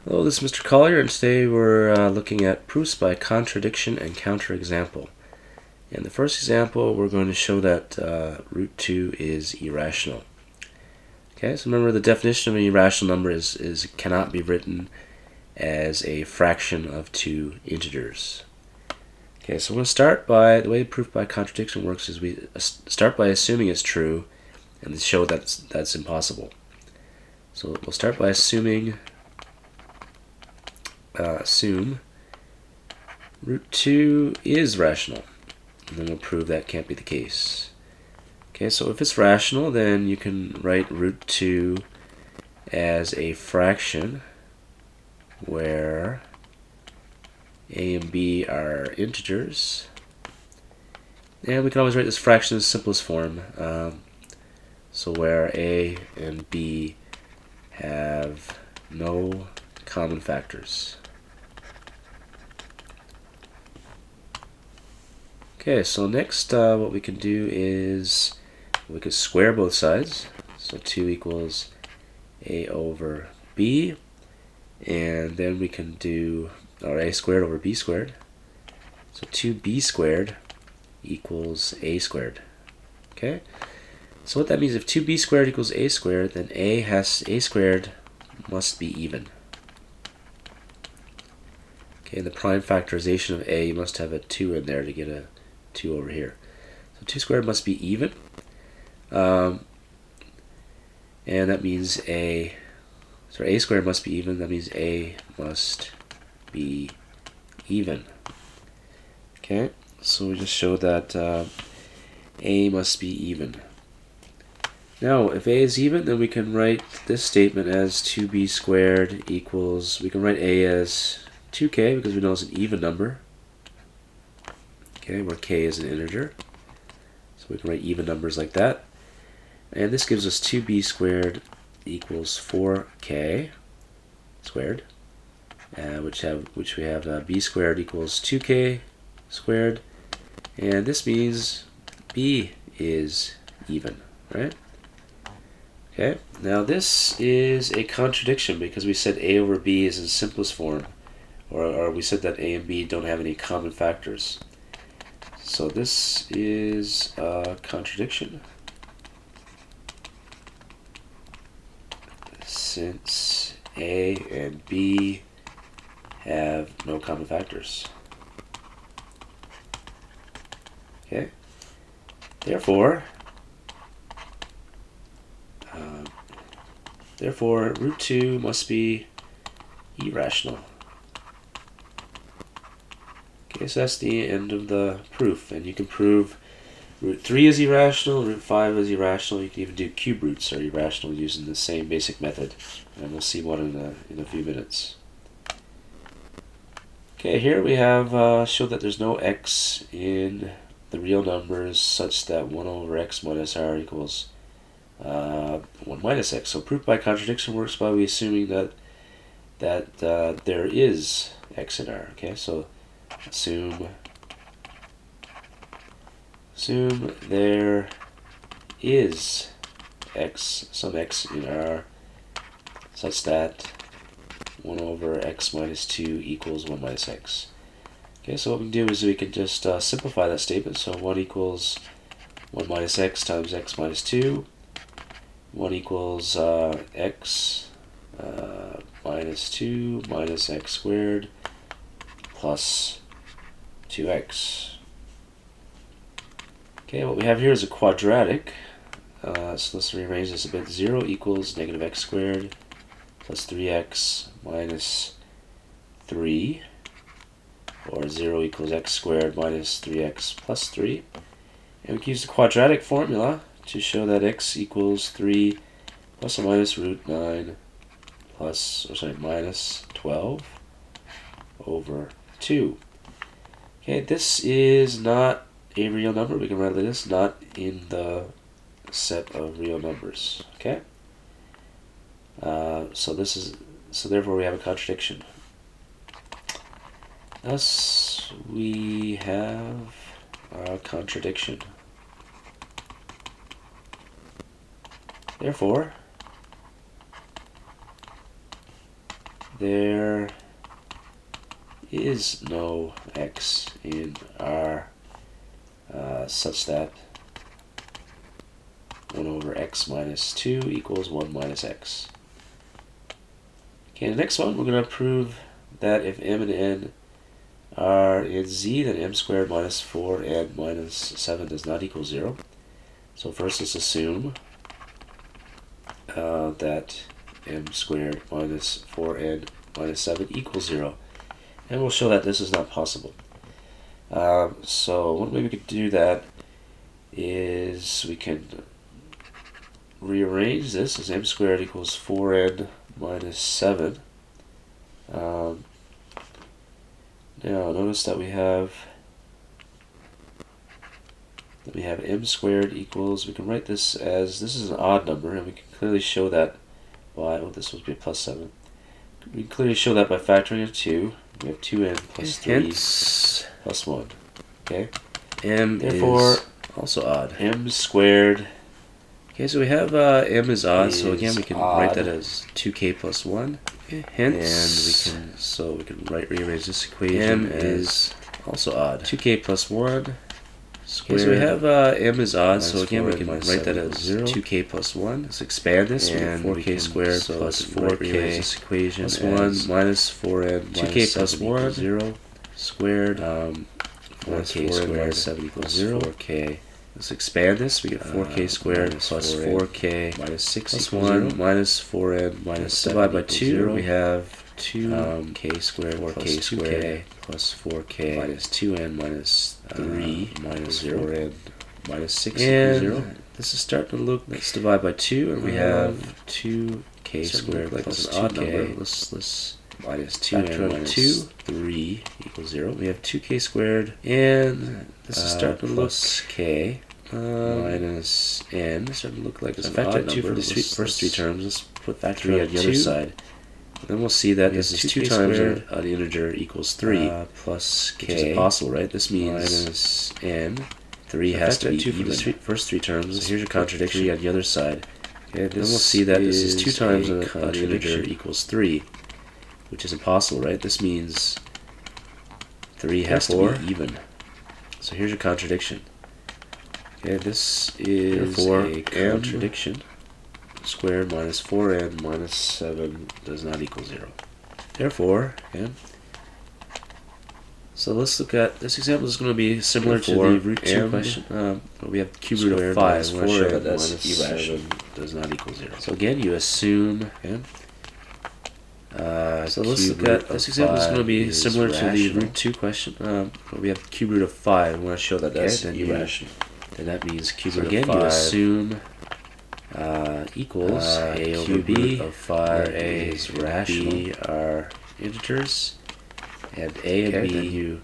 Hello, this is Mr. Collier, and today we're looking at proofs by contradiction and counterexample. In the first example, we're going to show that root 2 is irrational. Okay, so remember the definition of an irrational number is it cannot be written as a fraction of two integers. Okay, so we're going to start by, the way proof by contradiction works is we start by assuming it's true and show that's impossible. So we'll start by assume root 2 is rational, and then we'll prove that can't be the case. Okay, so if it's rational, then you can write root 2 as a fraction where a and b are integers, and we can always write this fraction in its simplest form, so where a and b have no common factors. Okay, so next what we can do is we could square both sides. So 2 equals a over b, and then we can do a squared over b squared. So 2b squared equals a squared. Okay, so what that means, if 2b squared equals a squared, then a squared must be even. Okay, the prime factorization of a, you must have a 2 in there to get a 2 over here. So 2 squared must be even. And that means a squared must be even. That means a must be even. Okay, so we just showed that a must be even. Now, if a is even, then we can write this statement as 2b squared equals, we can write a as 2k because we know it's an even number. Okay, where k is an integer. So we can write even numbers like that. And this gives us 2b squared equals 4k squared, which we have b squared equals 2k squared, and this means b is even, right? Okay, now this is a contradiction because we said a over b is in simplest form, or we said that a and b don't have any common factors. So this is a contradiction since a and b have no common factors. Okay, therefore root 2 must be irrational. Okay, so that's the end of the proof, and you can prove root 3 is irrational, root 5 is irrational. You can even do cube roots are irrational using the same basic method, and we'll see one in a few minutes. Okay, here we have showed that there's no x in the real numbers such that 1 over x minus r equals 1 minus x. So proof by contradiction works by we assuming that there is x in r. Okay, so assume there is some x in R such that 1 over x minus 2 equals 1 minus x. Okay, so what we can do is we can just simplify that statement. So 1 equals 1 minus x times x minus 2. 1 equals x minus 2 minus x squared plus 2x. Okay, what we have here is a quadratic. So let's rearrange this a bit. 0 equals negative x squared plus 3x minus 3, or 0 equals x squared minus 3x plus 3. And we can use the quadratic formula to show that x equals 3 plus or minus root 9 minus 12 over 2. Okay, this is not a real number. We can write like this, not in the set of real numbers. Okay, so therefore we have a contradiction. Thus we have a contradiction. Therefore there is no x in R such that 1 over x minus 2 equals 1 minus x. Okay, the next one, we're going to prove that if m and n are in Z, then m squared minus 4n minus 7 does not equal 0. So first let's assume that m squared minus 4n minus 7 equals 0. And we'll show that this is not possible. So one way we could do that is we can rearrange this as m squared equals 4n minus 7. Now notice that we have m squared equals, we can write this as, this is an odd number, and we can clearly show that by, oh, this would be a plus 7. We can clearly show that by factoring a 2. We have 2n plus 3 plus 1. Okay? M therefore is also odd. M squared. Okay, so we have m is odd, so again we can write that as 2k plus 1. Okay, hence, and we can rearrange this equation as also odd. 2k plus 1 squared. Okay, so we have m is odd, so again we can write that as 2k plus 1. Let's expand this, and 4k squared plus 4k this equation plus 1 minus 4n 2k plus 1 0 squared 4k squared minus 7 equals 0. 4k. Let's expand this. We get 4k squared plus 4k minus 6 plus 1 minus 4n minus 7 divided by 2. 0. We have 2k squared 4k squared plus 4k minus 2n minus 3 minus 0 minus 6 equals 0. This is starting to look, let's divide by 2, and we have 2k squared plus an odd number. Let's minus 2n minus 2, 3 equals 0. We have 2k squared, and this is starting to look k minus n. It's starting to look like it's an odd number. For the first three terms, let's put factor 3 on the other side. And then we'll see that this is 2 times an integer equals 3 plus k. Which is impossible, right? This means minus n. 3 has to be even. For the first three terms, so here's your contradiction 3 on the other side. Okay, then we'll see that this is 2 times an integer equals 3, which is impossible, right? This means 3 has to be even. So here's your contradiction. Okay, this is a contradiction. Squared minus 4n minus 7 does not equal 0. Therefore, okay, so let's look at this example. Is going to be similar to the root 2 question. We have cube root of 5. We want to show that that's irrational. Does not equal 0. So again, you assume. Okay, so let's look at this example. Is going to be similar to the root 2 question. We have cube root of 5. We want to show that that's irrational. Then that means cube root of 5. You assume equals a over b of 5, a is rational, b are integers, and a and b,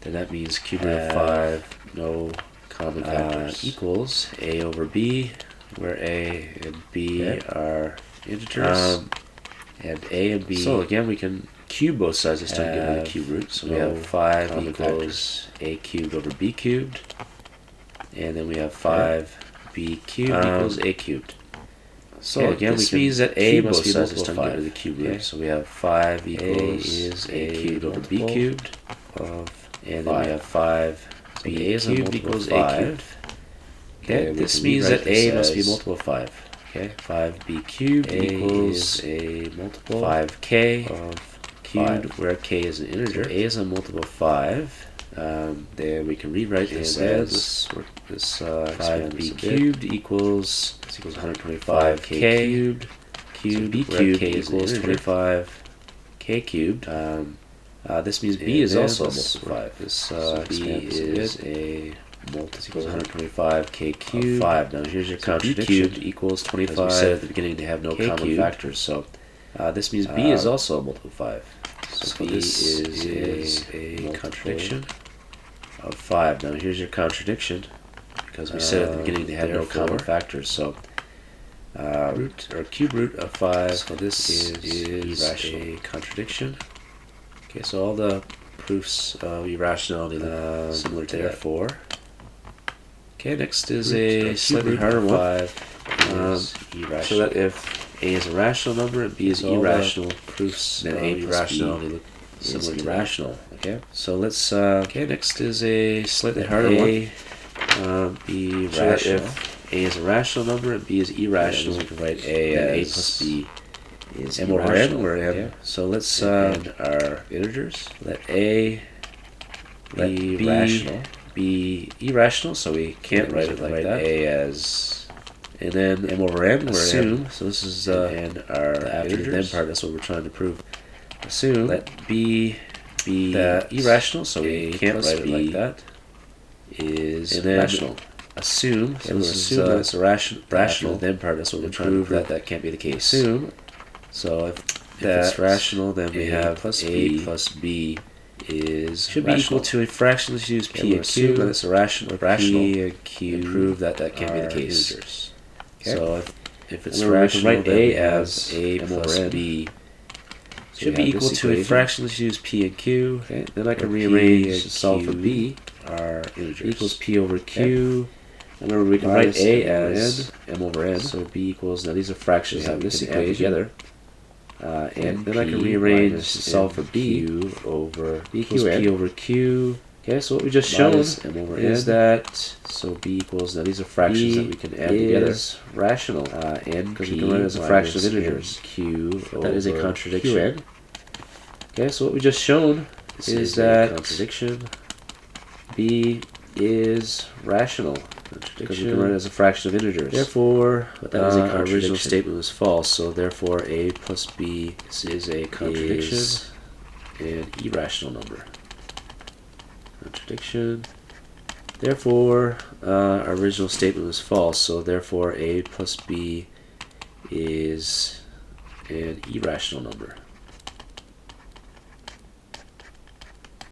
then that means cube root of 5, no common factors, equals a over b, where a and b are integers, and a and b. So again, we can cube both sides this time, given the cube root. So we have 5 equals a cubed over b cubed, and then we have 5b cubed equals a cubed. So again, this means that a must be multiple of 5 to the cube root. So we have 5 equals a cubed over b cubed, and then we have 5b cubed equals a cubed. Okay, this means that a must be multiple of 5. Okay, 5b cubed equals a multiple 5k of cubed, where k is an integer. So a is a multiple of 5. Then we can rewrite this as 5b cubed equals 125k cubed, b cubed equals 25k cubed. This means b is also a multiple of 5. This b is a multiple equals 125k cubed 5. Now here's your contradiction. B cubed equals 25. As we said at the beginning, they have no common factors. So this means b is also a multiple of 5. So b is a contradiction of 5. Now here's your contradiction, because we said at the beginning they had no common factors. So root or cube root of 5. So this is a contradiction. Okay, so all the proofs of irrationality similar to therefore. Okay, next is a slightly harder one. So that if A is a rational number and B is irrational. Proofs then of A plus B irrationality look similar to irrational. Okay, so let's. Okay, next is a slightly harder one. B rational. If A is a rational number and B is irrational, we can write A as A plus B is M over N, irrational. where M. Okay. So let's and our integers. let A Let B rational. be irrational, so we can't write it like that. A as And then M over N, where assume. so this is and our after the then integers. part. That's what we're trying to prove. Assume Let B be that irrational, so we A can't plus write it B like that. is And then rational. Assume, so we'll this assume is that it's a rational. rational. The then part. That's what we're And trying to prove prove. that can't be the case. Assume. So if That it's rational, then we A have plus A B plus B is should be rational. equal to a fraction. Let's use Okay, P we'll and Q, assume but it's a rational. P and Q. and prove that can't be the are case. integers. Okay. So if it's And then we rational, can write then A we have as A M plus over N. B So should we be have equal this to a equation. fraction. Let's use P and Q. Okay. Then I can Where P rearrange and to solve for Q B. are integers. Equals P over Q. And then we can minus write A M over as N. M over N. So B equals, now these are fractions We that have we this can add equation. together. And then I can rearrange to solve for B. Q over B equals QN. P over Q. Okay, so what we just shown minus M over is N. that, so B equals, now these are fractions that we can add together. Is rational. N, because we P can write it as a fraction of minus integers. Q That is a over contradiction. QN. Okay, so what we just shown This is a that contradiction. B is rational. Because we can write it as a fraction of integers. Therefore, But that is a our contradiction. original Statement was false, so therefore A plus B is a contradiction is and irrational number. Contradiction. Therefore, our original statement was false, so therefore A plus B is an irrational number.